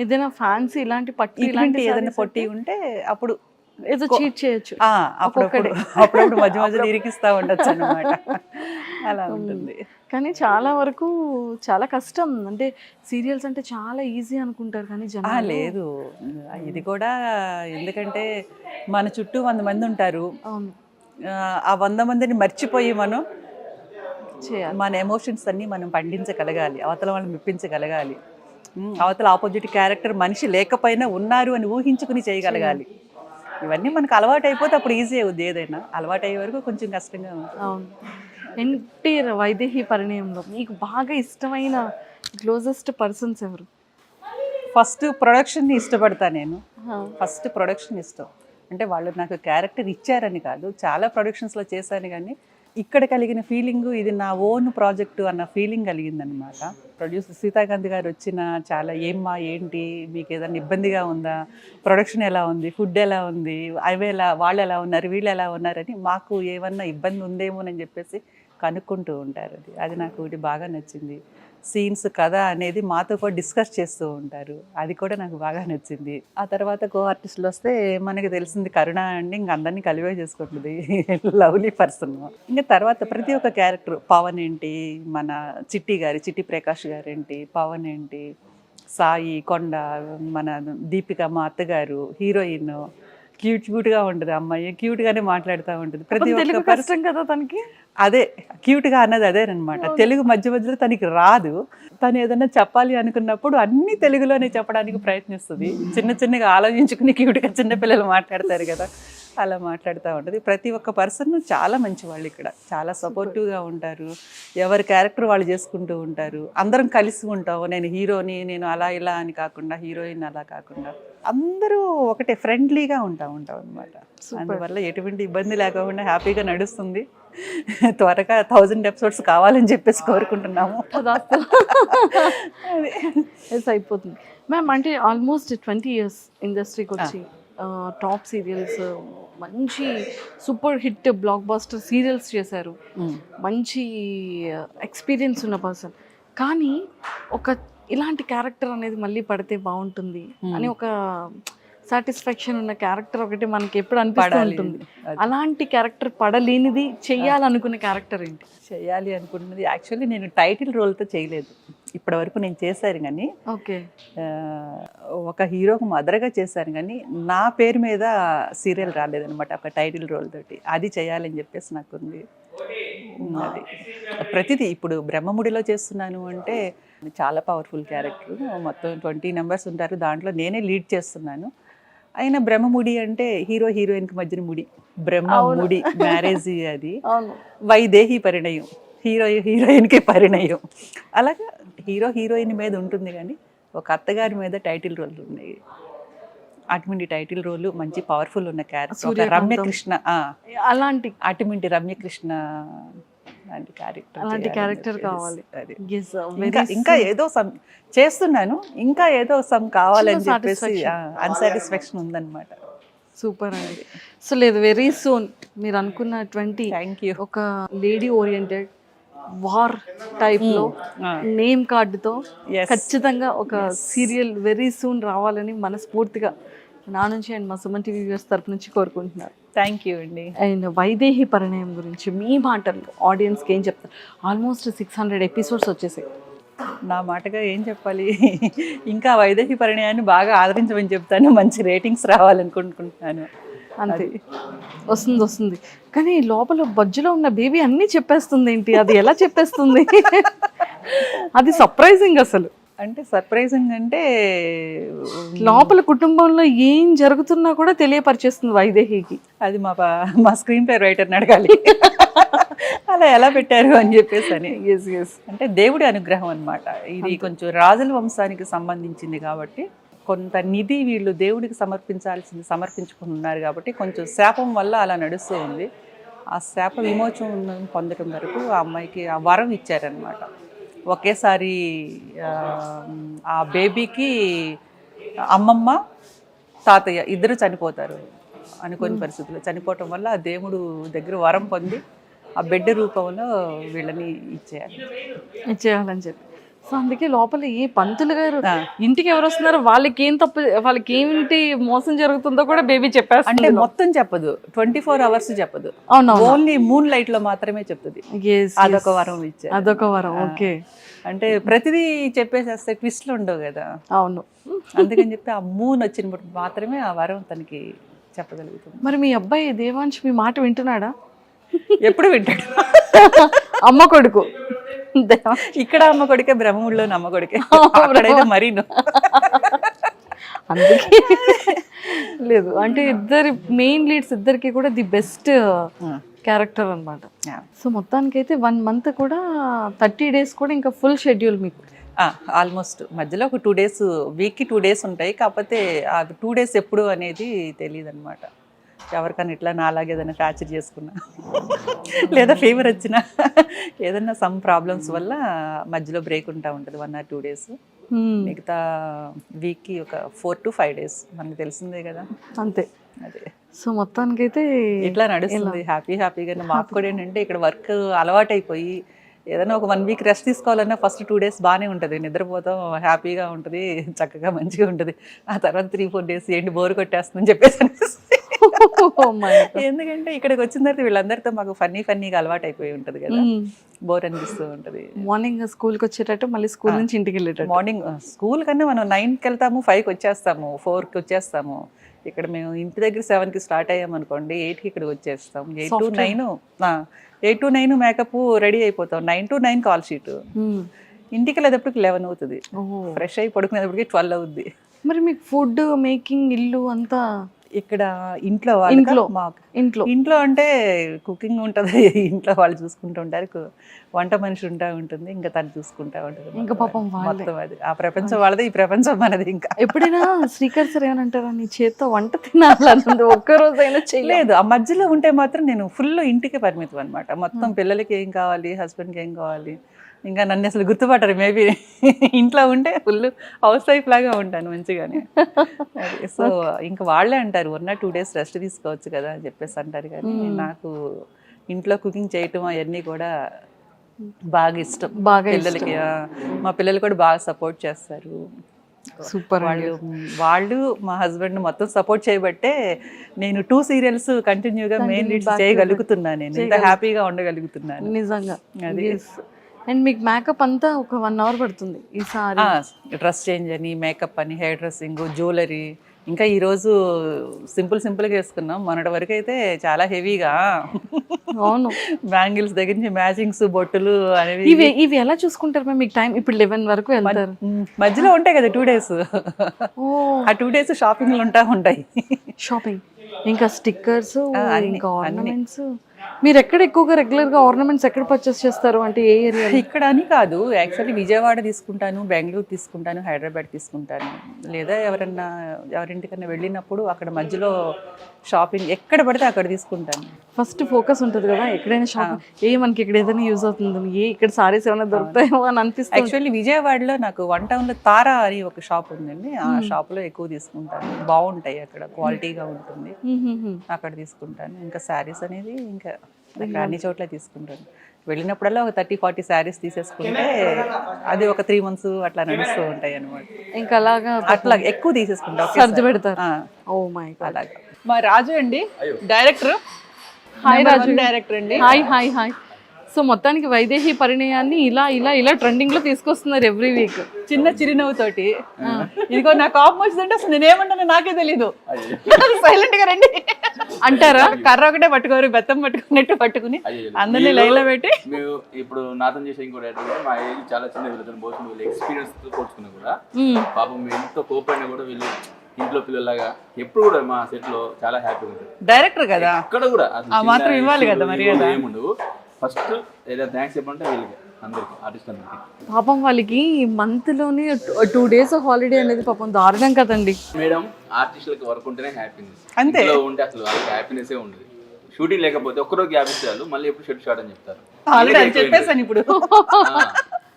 ఏదైనా ఫ్యాన్సీ ఇలాంటి పట్టు ఇలాంటి ఏదైనా పొట్టి ఉంటే అప్పుడు ఏదో చీట్ చేయొచ్చు. అప్పుడప్పుడు మధ్య మధ్యలో ఇరికిస్తూ ఉండొచ్చు అనమాట. అలా ఉంటుంది. కానీ చాలా వరకు చాలా కష్టం. అంటే సీరియల్స్ అంటే చాలా ఈజీ అనుకుంటారు కానీ జనాలు లేదు, ఇది కూడా ఎందుకంటే మన చుట్టూ 100 మంది ఉంటారు. అవును, ఆ 100 మందిని మర్చిపోయి మనం చేయాలి. మన ఎమోషన్స్ అన్నీ మనం పండించగలగాలి, అవతల వాళ్ళని మెప్పించగలగాలి. అవతల ఆపోజిట్ క్యారెక్టర్ మనిషి లేకపోయినా ఉన్నారు అని ఊహించుకుని చేయగలగాలి. ఇవన్నీ మనకు అలవాటు అయిపోతే అప్పుడు ఈజీ అవుద్ది. ఏదైనా అలవాటు అయ్యే వరకు కొంచెం కష్టంగా ఉంటుంది. అవును. ఎన్టీఆర్ వైదేహి పరిణయంలో మీకు బాగా ఇష్టమైన క్లోజెస్ట్ పర్సన్స్ ఎవరు? ఫస్ట్ ప్రొడక్షన్ని ఇష్టపడతా నేను. ఫస్ట్ ప్రొడక్షన్ ఇష్టం. అంటే వాళ్ళు నాకు క్యారెక్టర్ ఇచ్చారని కాదు, చాలా ప్రొడక్షన్స్లో చేశాను, కానీ ఇక్కడ కలిగిన ఫీలింగు ఇది నా ఓన్ ప్రాజెక్టు అన్న ఫీలింగ్ కలిగిందనమాట. ప్రొడ్యూసర్ సీతాకాంత్ గారు వచ్చిన చాలా ఏమ్మా ఏంటి మీకు ఏదైనా ఇబ్బందిగా ఉందా, ప్రొడక్షన్ ఎలా ఉంది, ఫుడ్ ఎలా ఉంది, అవి ఎలా, వాళ్ళు ఎలా ఉన్నారు, వీళ్ళు ఎలా ఉన్నారని మాకు ఏమన్నా ఇబ్బంది ఉందేమోనని చెప్పేసి కనుక్కుంటూ ఉంటారు. అది నాకు ఒకటి బాగా నచ్చింది. సీన్స్ కథ అనేది మాతో కూడా డిస్కస్ చేస్తూ ఉంటారు, అది కూడా నాకు బాగా నచ్చింది. ఆ తర్వాత కో ఆర్టిస్టులు వస్తే మనకి తెలిసింది కరుణ అండి, ఇంక అందరినీ కలివే చేసుకుంటుంది, లవ్లీ పర్సన్. ఇంకా తర్వాత ప్రతి ఒక్క క్యారెక్టర్, పవన్ ఏంటి, మన చిట్టి ప్రకాష్ గారు ఏంటి, పవన్ ఏంటి, సాయి, కొండ, మన దీపిక మా అత్తగారు, హీరోయిన్ క్యూట్గా ఉంటుంది, అమ్మాయి క్యూట్గానే మాట్లాడుతూ ఉంటుంది. ప్రతి ఒక్క కష్టం కదా తనకి, అదే క్యూట్గా అన్నది అదేనమాట. తెలుగు మధ్య మధ్యలో తనకి రాదు, తను ఏదైనా చెప్పాలి అనుకున్నప్పుడు అన్ని తెలుగులోనే చెప్పడానికి ప్రయత్నిస్తుంది. చిన్నగా ఆలోచించుకుని క్యూట్గా చిన్నపిల్లలు మాట్లాడతారు కదా, అలా మాట్లాడుతూ ఉంటుంది. ప్రతి ఒక్క పర్సన్ చాలా మంచి వాళ్ళు, ఇక్కడ చాలా సపోర్టివ్గా ఉంటారు, ఎవరి క్యారెక్టర్ వాళ్ళు చేసుకుంటూ ఉంటారు. అందరం కలిసి ఉంటాం, నేను హీరోని నేను అలా ఇలా అని కాకుండా, హీరోయిన్ అలా కాకుండా అందరూ ఒకటే ఫ్రెండ్లీగా ఉంటాం అనమాట. అందువల్ల ఎటువంటి ఇబ్బంది లేకుండా హ్యాపీగా నడుస్తుంది. త్వరగా 1000 ఎపిసోడ్స్ కావాలని చెప్పేసి కోరుకుంటున్నాము. అయిపోతుంది మ్యామ్. అంటే ఆల్మోస్ట్ 20 years ఇండస్ట్రీకి వచ్చి టాప్ సీరియల్స్, మంచి super hit blockbuster serials చేశారు, మంచి ఎక్స్పీరియన్స్ ఉన్న పర్సన్. కానీ ఒక ఇలాంటి క్యారెక్టర్ అనేది మళ్ళీ పడితే బాగుంటుంది అని ఒక సాటిస్ఫాక్షన్ ఉన్న క్యారెక్టర్ ఒకటి మనకి ఎప్పుడు అనిపిస్తూ ఉంటుంది. అలాంటి క్యారెక్టర్ పడలేనిది చెయ్యాలనుకునే క్యారెక్టర్ ఏంటి? చెయ్యాలి అనుకున్నది యాక్చువల్లీ నేను టైటిల్ రోల్తో చేయలేదు ఇప్పటి వరకు. నేను చేశాను కానీ, ఓకే, ఒక హీరోకు మదర్గా చేశాను కానీ నా పేరు మీద సీరియల్ రాలేదనమాట ఒక టైటిల్ రోల్ తోటి. అది చేయాలని చెప్పేసి నాకుంది. అది ప్రతిదీ ఇప్పుడు బ్రహ్మముడిలో చేస్తున్నాను అంటే చాలా పవర్ఫుల్ క్యారెక్టర్, మొత్తం 20 members ఉంటారు, దాంట్లో నేనే లీడ్ చేస్తున్నాను. అయినా బ్రహ్మముడి అంటే హీరో హీరోయిన్కి మధ్యన ముడి, బ్రహ్మముడి మ్యారేజ్, అది వైదేహి పరిణయం, హీరోయిన్కి పరిణయం. అలాగా హీరో హీరోయిన్ మీద ఉంటుంది కానీ ఒక అత్తగారి మీద టైటిల్ రోల్ ఉన్నాయి. అటువంటి టైటిల్ రోల్ మంచి పవర్ఫుల్ ఉన్న క్యారెక్టర్ రమ్యకృష్ణ, అలాంటి అటువంటి రమ్యకృష్ణ అలాంటి క్యారెక్టర్ కావాలి. ఇంకా ఏదో సమ్ చేస్తున్నాను, ఇంకా ఏదో సమ్ కావాలని చెప్పేసి అన్సాటిస్ఫాక్షన్ ఉందన్నమాట. సూపర్ అండి. సో లేదు, వెరీ సూన్ మీరు అనుకున్నటువంటి ఒక లేడీ ఓరియంటెడ్ వార్ టైప్ లో నేమ్ కార్డుతో ఖచ్చితంగా ఒక సీరియల్ వెరీ సూన్ రావాలని మనస్ఫూర్తిగా నా నుంచి అండ్ మా సుమన్ టీవీ వ్యూవర్స్ తరపు నుంచి కోరుకుంటున్నారు. థ్యాంక్ యూ అండి. అండ్ వైదేహి పరిణయం గురించి మీ మాటల్లో ఆడియన్స్కి ఏం చెప్తారు? ఆల్మోస్ట్ 600 ఎపిసోడ్స్ వచ్చేసాయి. నా మాటగా ఏం చెప్పాలి, ఇంకా వైదేహి పరిణయాన్ని బాగా ఆదరించమని చెప్తాను. మంచి రేటింగ్స్ రావాలనుకుంటున్నాను. అంతే, వస్తుంది. కానీ లోపల బజ్జులో ఉన్న బేబీ అన్నీ చెప్పేస్తుంది ఏంటి? అది ఎలా చెప్పేస్తుంది? అది సర్ప్రైజింగ్ అసలు. అంటే సర్ప్రైజింగ్ అంటే లోపల కుటుంబంలో ఏం జరుగుతున్నా కూడా తెలియపరిచేస్తుంది వైదేహికి. అది మా స్క్రీన్ ప్లే రైటర్ని అడగాలి అలా ఎలా పెట్టారు అని చెప్పేసి అని. అంటే దేవుడి అనుగ్రహం అన్నమాట. ఇది కొంచెం రాజుల వంశానికి సంబంధించింది కాబట్టి కొంత నిధి వీళ్ళు దేవుడికి సమర్పించుకున్నారు కాబట్టి కొంచెం శాపం వల్ల అలా నడుస్తూ ఉంది. ఆ శాప విమోచనం పొందడం వరకు ఆ అమ్మాయికి ఆ వరం ఇచ్చారనమాట. ఒకేసారి ఆ బేబీకి అమ్మమ్మ తాతయ్య ఇద్దరు చనిపోతారు అనుకోని పరిస్థితుల్లో. చనిపోవటం వల్ల ఆ దేవుడు దగ్గర వరం పొంది ఆ బిడ్డ రూపంలో వీళ్ళని ఇచ్చేయాలని చెప్పి. సో అందుకే లోపల ఏ పంతులు గారు ఇంటికి ఎవరు వస్తున్నారో వాళ్ళకి ఏంటి మోసం జరుగుతుందో కూడా బేబీ చెప్పేస్తుంది. అంటే మొత్తం చెప్పదు, 24 hours చెప్పదు, ఓన్లీ మూన్ లైట్ లో మాత్రమే చెప్తుంది. అదొక వరం ఇచ్చారు. అదొక వరం. ఓకే. అంటే ప్రతిదీ చెప్పేసేస్తే ట్విస్ట్లు ఉండవు కదా. అవును. అందుకని చెప్పి ఆ మూన్ వచ్చినప్పుడు మాత్రమే ఆ వరం తనకి చెప్పగలుగుతుంది. మరి మీ అబ్బాయి దేవాంశ్ మీ మాట వింటున్నాడా? ఎప్పుడు వింటాడు? అమ్మ కొడుకు ఇక్కడ అమ్మ కొడుకే, బ్రహ్మముడిలో అమ్మ కొడుకే, అక్కడైతే మరీను. అందుకే లేదు అంటే ఇద్దరి మెయిన్ లీడ్స్ ఇద్దరికి కూడా ది బెస్ట్ క్యారెక్టర్ అనమాట. సో మొత్తానికైతే 1 month కూడా 30 days కూడా ఇంకా ఫుల్ షెడ్యూల్ మీకు. ఆల్మోస్ట్ మధ్యలో ఒక 2 days, వీక్కి 2 days ఉంటాయి. కాకపోతే ఆ 2 days ఎప్పుడు అనేది తెలియదు అనమాట. ఎవరికైనా ఇట్లా నాలాగే ఏదైనా టార్చర్ చేసుకున్నా లేదా ఫీవర్ వచ్చినా ఏదైనా సమ్ ప్రాబ్లమ్స్ వల్ల మధ్యలో బ్రేక్ ఉంటా ఉంటుంది 1 or 2 days. మిగతా వీక్కి ఒక 4 to 5 days మనకు తెలిసిందే కదా. అంతే. అదే. సో మొత్తానికైతే ఇట్లా నడుస్తుంది హ్యాపీగా. మాకు కూడా ఏంటంటే ఇక్కడ వర్క్ అలవాటైపోయి ఏదైనా ఒక 1 week రెస్ట్ తీసుకోవాలన్నా ఫస్ట్ 2 days బాగానే ఉంటుంది, నిద్రపోతాం, హ్యాపీగా ఉంటుంది, చక్కగా మంచిగా ఉంటుంది. ఆ తర్వాత 3-4 days ఏంటి బోర్ కొట్టేస్తుందని చెప్పేసి ఎందుకంటే ఇక్కడికి వచ్చిన తర్వాత వీళ్ళందరితో మాకు ఫన్నీగా అలవాటు అయిపోయి ఉంటుంది కదా, బోర్ అనిపిస్తూ ఉంటుంది. మార్నింగ్ స్కూల్కి వచ్చేటట్టు మళ్ళీ స్కూల్ నుంచి ఇంటికి వెళ్ళేటట్టు. మార్నింగ్ స్కూల్ కన్నా మనం 9కి వెళ్తాము, 5కి వచ్చేస్తాము, 4కి వచ్చేస్తాము. ఇక్కడ మేము ఇంటి దగ్గర 7కి స్టార్ట్ అయ్యామనుకోండి, 8కి ఇక్కడికి వచ్చేస్తాం. 8 to 9 మేకప్ రెడీ అయిపోతాం. 9 to 9 కాల్ షీట్. ఇంటికి వెళ్ళేటప్పటికి 11 అవుతుంది. ఫ్రెష్ అయ్యి పడుకునేటప్పటికి 12 అవుద్ది. మరి మీకు ఫుడ్ మేకింగ్ ఇల్లు అంతా ఇక్కడ ఇంట్లో ఇంట్లో అంటే కుకింగ్ ఉంటుంది, ఇంట్లో వాళ్ళు చూసుకుంటూ ఉంటారు, వంట మనిషి ఉంటుంది, ఇంకా తను చూసుకుంటా ఉంటుంది. ఇంకా పాపం మొత్తం అది ఆ ప్రపంచం వాళ్ళది, ఈ ప్రపంచం మనది. ఇంకా ఎప్పుడైనా శ్రీకర్ సార్ ఏమంటారా, నీ చేత్తో వంట తినాలన్నది ఒక్కరోజైనా చేయలేదు? ఆ మధ్యలో ఉంటే మాత్రం నేను ఫుల్ ఇంటికే పరిమితం అనమాట. మొత్తం పిల్లలకి ఏం కావాలి, హస్బెండ్కి ఏం కావాలి, ఇంకా నన్ను అసలు గుర్తుపట్టరు. మేబీ ఇంట్లో ఉంటే ఫుల్ హౌస్ వైఫ్ లాగా ఉంటాను మంచిగానే. సో ఇంకా వాళ్ళే అంటారు 1 or 2 days రెస్ట్ తీసుకోవచ్చు కదా అని చెప్పేసి అంటారు. కానీ నాకు ఇంట్లో కుకింగ్ చేయటం అవన్నీ కూడా బాగా ఇష్టం. పిల్లలకి మా పిల్లలు కూడా బాగా సపోర్ట్ చేస్తారు. సూపర్. వాళ్ళు మా హస్బెండ్ మొత్తం సపోర్ట్ చేయబట్టే నేను 2 serials కంటిన్యూగా మెయిన్ లీడ్స్ చేయగలుగుతున్నాను. నేను ఎంత హ్యాపీగా ఉండగలుగుతున్నాను నిజంగా. అది. అండ్ మీకు మేకప్ అంతా ఒక 1 hour పడుతుంది ఈసారి. డ్రెస్ చేంజ్ అని, మేకప్ అని, హెయిర్ డ్రెస్సింగ్, జ్యువెలరీ. ఇంకా ఈరోజు సింపుల్గా వేసుకున్నాం. మొన్నటి వరకు అయితే చాలా హెవీగా. అవును. బ్యాంగిల్స్ దగ్గర నుంచి మ్యాచింగ్స్, బొట్టులు అనేవి. ఇవి ఎలా చూసుకుంటారు మ్యామ్? మీకు టైం ఇప్పుడు 11 వరకు వెళ్తారు. మధ్యలో ఉంటాయి కదా 2 days. ఆ 2 days షాపింగ్లు ఉంటాయి. షాపింగ్, ఇంకా స్టిక్కర్స్, ఇంకా ఆర్నమెంట్స్. మీరు ఎక్కడ ఎక్కువగా రెగ్యులర్గా ఆర్నమెంట్స్ ఎక్కడ పర్చేస్ చేస్తారు? అంటే ఏ ఏరియా? ఇక్కడ అని కాదు, యాక్చువల్లీ విజయవాడ తీసుకుంటాను, బెంగళూరు తీసుకుంటాను, హైదరాబాద్ తీసుకుంటాను. లేదా ఎవరింటికన్నా వెళ్ళినప్పుడు అక్కడ మధ్యలో షాపింగ్ ఎక్కడ పడితే అక్కడ తీసుకుంటాను. ఫస్ట్ ఫోకస్ ఉంటుంది కదా ఎక్కడైనా షాపింగ్, మనకి ఇక్కడ ఏదైనా యూజ్ అవుతుంది, ఇక్కడ సారీస్ ఏమైనా దొరుకుతాయేమో అని అనిపిస్తుంది. యాక్చువల్లీ విజయవాడలో నాకు 1 townలో తారా అని ఒక షాప్ ఉందండి. ఆ షాప్లో ఎక్కువ తీసుకుంటాను. బాగుంటాయి అక్కడ, క్వాలిటీగా ఉంటుంది, అక్కడ తీసుకుంటాను. ఇంకా శారీస్ అనేది ఇంకా అన్ని చోట్ల తీసుకుంటాను. వెళ్ళినప్పుడల్లా ఒక 30-40 శారీస్ తీసేసుకుంటే అది ఒక 3 months అట్లా నడుస్తూ ఉంటాయి అనమాట. ఇంకా అలాగా అట్లా ఎక్కువ తీసేసుకుంటాం సర్ది పెడతారు. Oh my god. అలాగా. మా రాజు అండి డైరెక్టర్. హాయ్ రాజు. డైరెక్టర్ అండి. Hi hi hi. సో మొత్తానికి వైదేహి పరిణయాన్ని ఇలా ట్రెండింగ్ లో తీసుకొస్తున్నారు ఎవ్రీ వీక్. చిన్న చిరునవ్వుతోటి ఇదిగో నా కోపం వచ్చిందంటే అసలు నేనేమంటానో నాకే తెలీదు, సైలెంట్ గా రండి అంటారా? కర్ర ఒకటే పట్టుకోరు, బెత్తం పట్టుకున్నట్టు పట్టుకుని అందరినీ లైన్ లో పెట్టి. మేము ఇప్పుడు నాతో చేసే ఇంకో డైరెక్టర్ కూడా మా ఏజ్ చాలా చిన్న వీళ్ళతో పోల్చుకుని వీళ్ళు ఎక్స్పీరియన్స్ పోల్చుకున్నా కూడా పాపం ఎంతో కోపైనా కూడా వీళ్ళు ఇంట్లో పిల్లలాగా ఎప్పుడు కూడా మా సెట్ లో చాలా హ్యాపీగా ఉంటుంది. డైరెక్టర్ కదా, ఇక్కడ కూడా ఆ మాత్రం ఇవ్వాలి కదా మర్యాద. ఏముండవు. ఫస్ట్ ఏదైనా థ్యాంక్స్ చెప్పంటే వీళ్ళకి అందరికి ఆర్టిస్ట్ అందరికి. పాపం వాళ్ళకి మంత్ లోనే 2 days హాలిడే అనేది పాపం దారుణం కదండి. మేడం ఆర్టిస్టులకి వర్క్ ఉంటేనే హ్యాపీనెస్, అంతే. ఇంట్లో ఉంటే అసలు వాళ్ళకి హ్యాపీనెస్ ఏ ఉండదు. షూటింగ్ లేకపోతే ఒక్కరోజు గ్యాప్ ఇస్తారు, మళ్ళీ ఎప్పుడు షెడ్ షాట్ అని చెప్తారు. ఆల్రెడీ అది చెప్పేసాను ఇప్పుడు.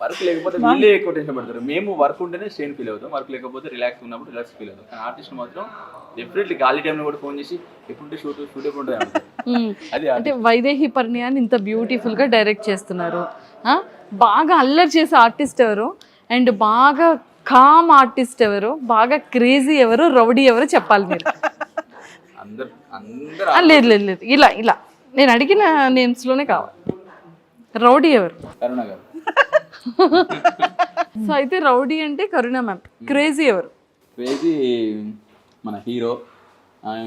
వర్క్ లేకపోతే వీళ్ళే ఎక్కువ టెన్షన్ పడతారు. మేము వర్క్ ఉంటేనే స్ట్రెయిన్ ఫీల్ అవుతాం, వర్క్ లేకపోతే రిలాక్స్ ఉన్నప్పుడు రిలాక్స్ ఫీల్ అవుతాం. కానీ ఆర్టిస్ట్ మాత్రం డెఫినెట్లీ ఖాళీ టైంలో కూడా ఫోన్ చేసి ఎప్పుడు షూట్ ఎప్పుడు ఉంటుంది అంటారు. అది అంటే వైదేహి పరిణయాన్ని ఇంత బ్యూటిఫుల్ గా డైరెక్ట్ చేస్తున్నారు. బాగా అల్లరి చేసే ఆర్టిస్ట్ ఎవరు, అండ్ బాగా కామ్ ఆర్టిస్ట్ ఎవరు, బాగా క్రేజీ ఎవరు, రౌడీ ఎవరు చెప్పాలి మీరు. లేదు లేదు లేదు, ఇలా నేను అడిగిన నేమ్స్ లోనే కావాలి. రౌడీ ఎవరు? కరుణ గారు. సో అయితే రౌడీ అంటే కరుణ మ్యామ్. క్రేజీ ఎవరు? క్రేజీ మన హీరో,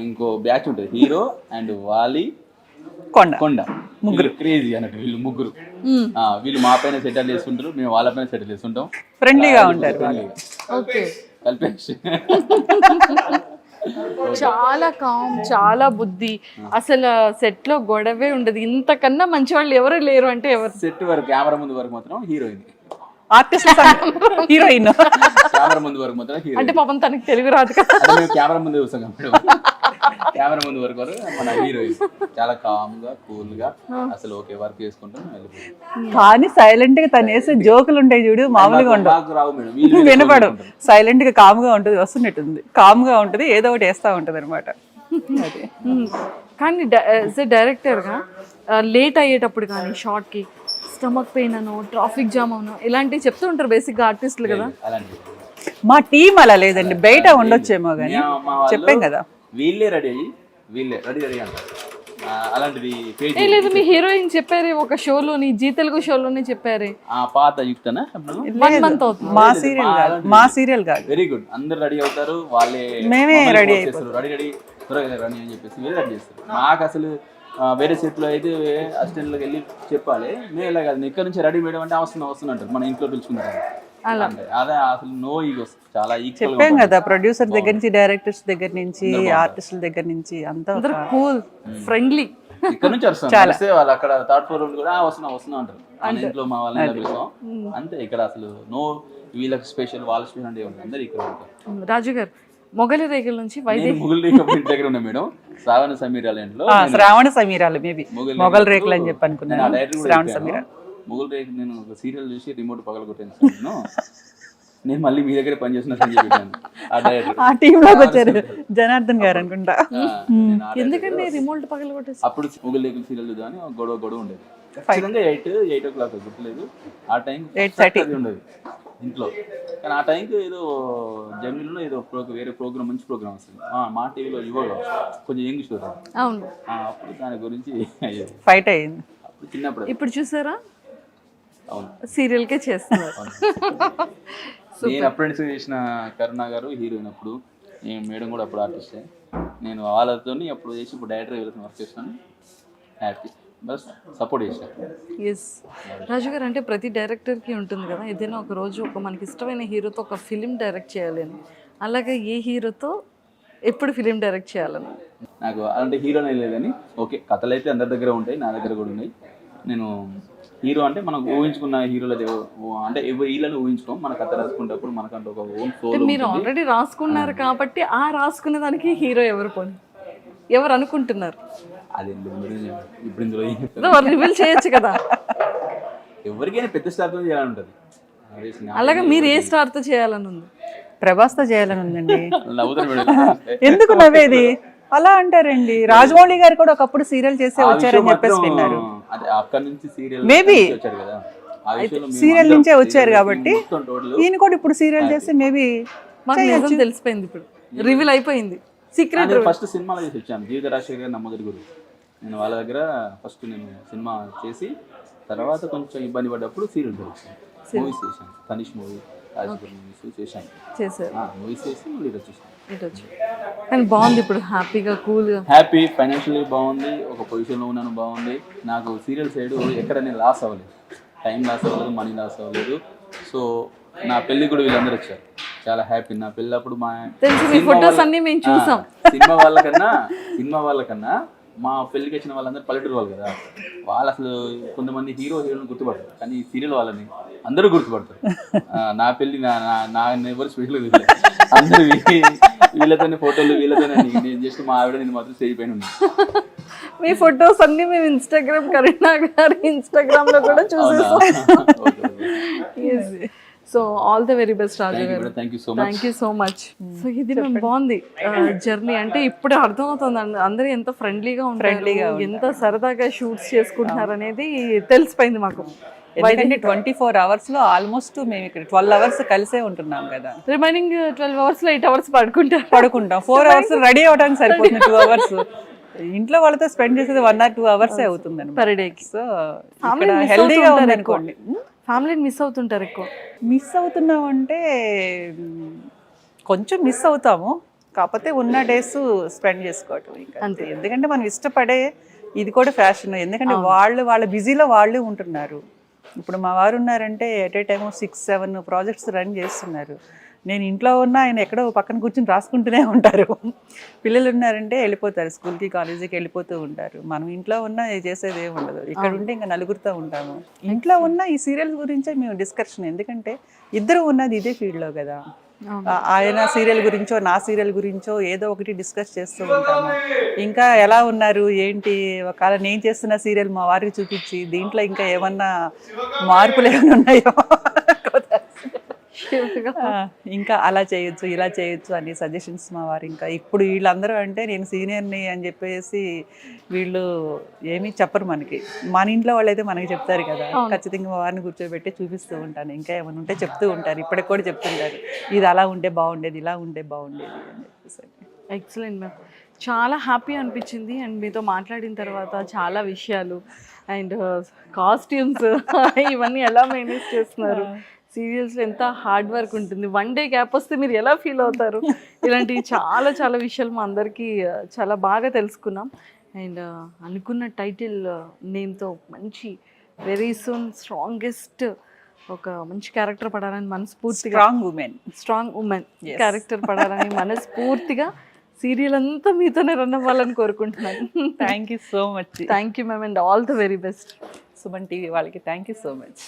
ఇంకో బ్యాచ్ ఉంటుంది, హీరో అండ్ వాలి, కొండ ముగ్గురు క్రేజీ అన్నట్టు. వీళ్ళు ముగ్గురు వీళ్ళు మా పైన సెటిల్ చేసుకుంటారు, మేము వాళ్ళ పైన సెటిల్ చేసుకుంటాం. ఫ్రెండ్లీగా ఉంటారు. ఓకే. కలిపేసి చాలా కామ్, చాలా బుద్ధి, అసలు సెట్ లో గొడవే ఉండదు. ఇంతకన్నా మంచి వాళ్ళు ఎవరు లేరు. అంటే ఎవరు? సెట్ వరకు కెమెరా ముందు వరకు మాత్రం హీరోయిన్, ఆర్టిస్ట్ హీరోయిన్. కెమెరా ముందు వరకు మాత్రం హీరోయిన్. అంటే పాపం తనకి తెలుగు రాదు కదా. మేము కెమెరా ముందు చూస్తాం కాబట్టి కెమెరా ముందు వరకు మన హీరోయిన్ చాలా కామ్ గా కూల్ గా అసలు ఓకే వర్క్ చేసుకుంటాం వెళ్ళిపోతాం. కానీ సైలెంట్ గా తను వేసే జోకులు ఉంటాయి చూడు, మామూలుగా ఉండవు, రావు మేడం. వినపడు. సైలెంట్ గా కామ్ గా ఉంటుంది, వస్తున్నట్టుంది, కామ్ గా ఉంటుంది, ఏదో ఒకటి వేస్తా ఉంటది అనమాట. కానీ డైరెక్టర్ గా లేట్ అయ్యేటప్పుడు కానీ షార్ట్ కి స్టమక్ పెయిన్ అనో, ట్రాఫిక్ జామ్ అనో ఇలాంటివి చెప్తూ ఉంటారు బేసిక్ గా ఆర్టిస్టులు కదా. అలాంటి మా టీం అలా లేదండి, బయట ఉండొచ్చేమో కానీ చెప్పాం కదా, వీళ్ళే రెడీ అయ్యి వీళ్ళే రెడీ అంటారు. అలాంటిది లేదు, మీ హీరోయిన్ చెప్పారే ఒక షోలోని, జీ తెలుగు షోలోనే చెప్పారే. పాత యుక్తనా 1 month అవుతుంది. మా సీరియల్ కాదు. Very good. అందరు రెడీ అవుతారు, వాళ్ళే మేమే రెడీ చేస్తారు. రెడీ త్వరగా రెడీ అని చెప్పేసి వీళ్ళు రెడీ చేస్తారు. మాకు అసలు వేరే సెట్లో అయితే అసిస్టెంట్లోకి వెళ్ళి చెప్పాలి, మేము ఇలా కాదు ఇక్కడ నుంచి రెడీ మేడం అంటే వస్తున్నా అంటారు, మన ఇంట్లో పిలుచుకుంటారు. అదే అసలు నో ఈగోస్, చాలా ఈక్వల్. చెప్పాం కదా, ప్రొడ్యూసర్ దగ్గర నుంచి, డైరెక్టర్స్ దగ్గర నుంచి, ఆర్టిస్టుల దగ్గర నుంచి అంతా కూల్, ఫ్రెండ్లీ. ఇక్కడ నుంచి వస్తాం వాళ్ళు అక్కడ థర్డ్ ఫ్లోర్ కూడా వస్తున్నా అంటారు. మన ఇంట్లో మా వాళ్ళని పిలుస్తాం అంతే. ఇక్కడ అసలు నో వీళ్ళకి స్పెషల్, వాళ్ళ స్పెషల్ అంటే అందరు ఇక్కడ ఉంటారు. రాజు గారు, మొగలి రేగల నుంచి వైదేహి. మొగలి రేఖ దగ్గర ఉన్నా మేడం, శ్రావణ సమీరాలయంలో. శ్రావణ సమీరాలు మేబీ మొగల్ రేకులు అని చెప్పి అనుకున్నాను. శ్రావణ సమీరాలు మొగల్ రేఖ. నేను ఒక సీరియల్ చూసి రిమోట్ పగల కొట్టాను. నేను మళ్ళీ మీ దగ్గర పనిచేస్తున్నా చెప్పాను. ఆ టీమ్ లోకి వచ్చారు జనార్దన్ గారు అనుకుంటా. ఎందుకంటే రిమోట్ పగల కొట్టేసి అప్పుడు మొగల్ రేఖ సీరియల్ చూద్దామని గొడవ ఉండేది. ఖచ్చితంగా 8 o'clock గుర్తులేదు, ఆ టైం 8:30 ఉండేది ఇంట్లో. కానీ ఆ టైంకి ఏదో జమినీలో ఏదో వేరే ప్రోగ్రామ్, మంచి ప్రోగ్రామ్ వస్తుంది మా టీవీలో, యువలో కొంచెం యంగ్ షో. అవును, అప్పుడు దాని గురించి ఫైట్ అయ్యింది అప్పుడు చిన్నప్పుడు. ఇప్పుడు చూసారా, అవును, సీరియల్ కే చేస్తున్నారు. నేను అప్రెంటిస్ చేసిన కరుణ గారు హీరోయిన్ అప్పుడు, నేను మేడం కూడా అప్పుడు ఆర్టిస్టే. నేను వాళ్ళతో అప్పుడు చేసి ఇప్పుడు డైరెక్టర్ వెళ్ళి వర్క్ చేస్తాను. హ్యాపీ, బస్ సపోర్ట్ చేశాను. ఎస్ రాజు గారు, అంటే ప్రతి డైరెక్టర్కి ఉంటుంది కదా, ఏదైనా ఒక రోజు ఒక మనకి ఇష్టమైన హీరోతో ఒక ఫిలిం డైరెక్ట్ చేయాలి అని. అలాగే ఏ హీరోతో ఎప్పుడు ఫిలిం డైరెక్ట్ చేయాలని? నాకు అలాంటి హీరోనే లేదని, ఓకే కథలు అయితే అందరి దగ్గర ఉంటాయి, నా దగ్గర కూడా ఉన్నాయి. నేను హీరో అంటే మనం ఊహించుకున్న హీరోలు అంటే వీళ్ళని ఊహించుకోం, మన కథ రాసుకునేటప్పుడు మనకంటూ ఒక ఓన్ సోల్. మీరు ఆల్రెడీ రాసుకున్నారు కాబట్టి ఆ రాసుకునే దానికి హీరో ఎవరు పోనీ, ఎవరు అనుకుంటున్నారు? అది ఇప్పుడు ఇందులో రివీల్ చేయొచ్చు కదా. ఎవరికైనా పెద్ద స్టార్తో చేయాలని ఉంటుంది. అలాగే మీరు ఏ స్టార్ తో చేయాలని ఉంది? ప్రభాస్ తో చేయాలని ఉందండి. నవ్వుతారు. ఎందుకు నవ్వేది? అలా అంటారండి. రాజమౌళి గారు కూడా ఒకప్పుడు సీరియల్ చేసే వచ్చారని చెప్పేసి విన్నారు. అదే అక్కడ నుంచి సీరియల్ Maybe. వచ్చారు కదా, ఆ విషయంలో మేము సీరియల్ అందరం నుంచే వచ్చారు కాబట్టి మొత్తం total ఈయన కూడా ఇప్పుడు సీరియల్ చేస్తే మేబీ మాకు నిజం తెలిసిపోయింది, ఇప్పుడు రివీల్ అయిపోయింది సీక్రెట్. నేను ఫస్ట్ సినిమాలో చేసి వచ్చాను, జీవిత రాజశేఖర్ గారు నా మొదటి గురువు. నేను వాళ్ళ దగ్గర ఫస్ట్ నేను సినిమా చేసి తర్వాత కొంచెం ఇబ్బంది పడ్డప్పుడు సీరియల్ చేశాను, మూవీస్ చేశాను, తనిష్ మూవీ, రాజశేఖర్ మూవీస్ చేశాను, చేశారు. మూవీస్ చేసి మళ్ళీ ఇది వచ్చేసాను. ఇటు వచ్చి కానీ బాగుంది ఇప్పుడు, హ్యాపీగా కూల్గా. హ్యాపీ, ఫైనాన్షియల్లీ బాగుంది, ఒక పొజిషన్లో ఉన్నాను, బాగుంది. నాకు సీరియల్ సైడ్ ఎక్కడ నేను లాస్ అవ్వలేదు, టైం లాస్ అవ్వలేదు, మనీ లాస్ అవ్వలేదు. సో నా పెళ్లి కూడా వీళ్ళందరూ వచ్చారు, చాలా హ్యాపీ. నా పెళ్ళి అప్పుడు మా తెలుసు, మీ ఫొటోస్ అన్ని మేము చూసాం. సినిమా వాళ్ళకన్నా మా పెళ్ళికి వచ్చిన వాళ్ళందరూ పల్లెటూరు వాళ్ళు కదా, వాళ్ళు అసలు కొంతమంది హీరోని గుర్తుపడతారు, కానీ సీరియల్ వాళ్ళని అందరూ గుర్తుపడతారు. నా పెళ్ళి నా ఎవరు స్పెషల్ అందరూ వీళ్ళతోనే ఫోటోలు, వీళ్ళతోనే. నేను జస్ట్ మా ఆవిడ నేను మాత్రం స్టేజ్ పైన ఉన్నాను. మీ ఫొటోస్ అన్ని మేము ఇన్స్టాగ్రామ్, కరీనా గారి ఇన్స్టాగ్రామ్ లో కూడా చూసేసాం. So all the very best Raju గారు, thank you so much. So ఇది మేము బాగుంది జర్నీ, అంటే ఇప్పుడు అర్థమవుతుంది అందరూ ఎంత ఫ్రెండ్లీగా ఉంటారు, ఎంత సరదాగా షూట్స్ చేసుకుంటున్నారు అనేది తెలిసిపోయింది మాకు. ఎందుకంటే 24 hours లో ఆల్మోస్ట్ మేము ఇక్కడ 12 hours కలిసే ఉంటున్నాం కదా. రిమైనింగ్ 12 hours లో 8 hours పడుకుంటాం. 4 hours రెడీ అవడానికి సరిపోతుంది, 2 hours ఇంట్లో వాళ్ళతో స్పెండ్ చేసేది 1 or 2 hours అవుతుంది పర్ డేకి. సో హెల్దీగా ఉంది అనుకోండి. ఫ్యామిలీని మిస్ అవుతుంటారు ఎక్కువ. మిస్ అవుతున్నాం అంటే కొంచెం మిస్ అవుతాము, కాకపోతే ఉన్న డేస్ స్పెండ్ చేసుకోవటం ఇంకా అంతే. ఎందుకంటే మనం ఇష్టపడే ఇది కూడా ఫ్యాషన్, ఎందుకంటే వాళ్ళ బిజీలో వాళ్ళే ఉంటున్నారు. ఇప్పుడు మా వారు ఉన్నారంటే at a time 6-7 projects run చేస్తున్నారు. నేను ఇంట్లో ఉన్నా ఆయన ఎక్కడో పక్కన కూర్చొని రాసుకుంటూనే ఉంటారు. పిల్లలు ఉన్నారంటే వెళ్ళిపోతారు స్కూల్కి, కాలేజీకి వెళ్ళిపోతూ ఉంటారు. మనం ఇంట్లో ఉన్నా చేసేది ఏమి ఉండదు. ఇక్కడ ఉంటే ఇంకా నలుగురితో ఉంటాము. ఇంట్లో ఉన్న ఈ సీరియల్స్ గురించే మేము డిస్కషన్, ఎందుకంటే ఇద్దరు ఉన్నది ఇదే ఫీల్డ్లో కదా. ఆయన సీరియల్ గురించో నా సీరియల్ గురించో ఏదో ఒకటి డిస్కస్ చేస్తూ ఉంటాము. ఇంకా ఎలా ఉన్నారు ఏంటి, ఒకవేళ నేను చేస్తున్న సీరియల్ మా వారికి చూపించి దీంట్లో ఇంకా ఏమన్నా మార్పులు ఏమైనా ఉన్నాయో ఇంకా అలా చేయొచ్చు, ఇలా చేయొచ్చు అని సజెషన్స్ మా వారు. ఇంకా ఇప్పుడు వీళ్ళందరూ అంటే నేను సీనియర్ని అని చెప్పేసి వీళ్ళు ఏమీ చెప్పరు మనకి. మన ఇంట్లో వాళ్ళు అయితే మనకి చెప్తారు కదా, ఖచ్చితంగా మా వారిని కూర్చోబెట్టి చూపిస్తూ ఉంటాను. ఇంకా ఏమైనా ఉంటే చెప్తూ ఉంటారు, ఇప్పటికి కూడా చెప్తుంటారు, ఇది అలా ఉంటే బాగుండేది, ఇలా ఉంటే బాగుండేది అని చెప్పేసి. ఎక్సలెంట్ మ్యామ్, చాలా హ్యాపీ అనిపించింది. అండ్ మీతో మాట్లాడిన తర్వాత చాలా విషయాలు, అండ్ కాస్ట్యూమ్స్ ఇవన్నీ ఎలా మేనేజ్ చేస్తున్నారు, సీరియల్స్లో ఎంత హార్డ్ వర్క్ ఉంటుంది, 1 day గ్యాప్ వస్తే మీరు ఎలా ఫీల్ అవుతారు, ఇలాంటి చాలా విషయాలు మా అందరికీ చాలా బాగా తెలుసుకున్నాం. అండ్ అనుకున్న టైటిల్ నేమ్తో మంచి వెరీ సూన్ స్ట్రాంగెస్ట్ ఒక మంచి క్యారెక్టర్ పడాలని మనస్ఫూర్తిగా, స్ట్రాంగ్ ఉమెన్ క్యారెక్టర్ పడాలని మనస్ఫూర్తిగా సీరియల్ అంతా మీతోనే రన్ అవ్వాలని కోరుకుంటున్నాను. Thank you so much. Thank you ma'am, and all the very best. Suman TV వాళ్ళకి థ్యాంక్ యూ సో మచ్.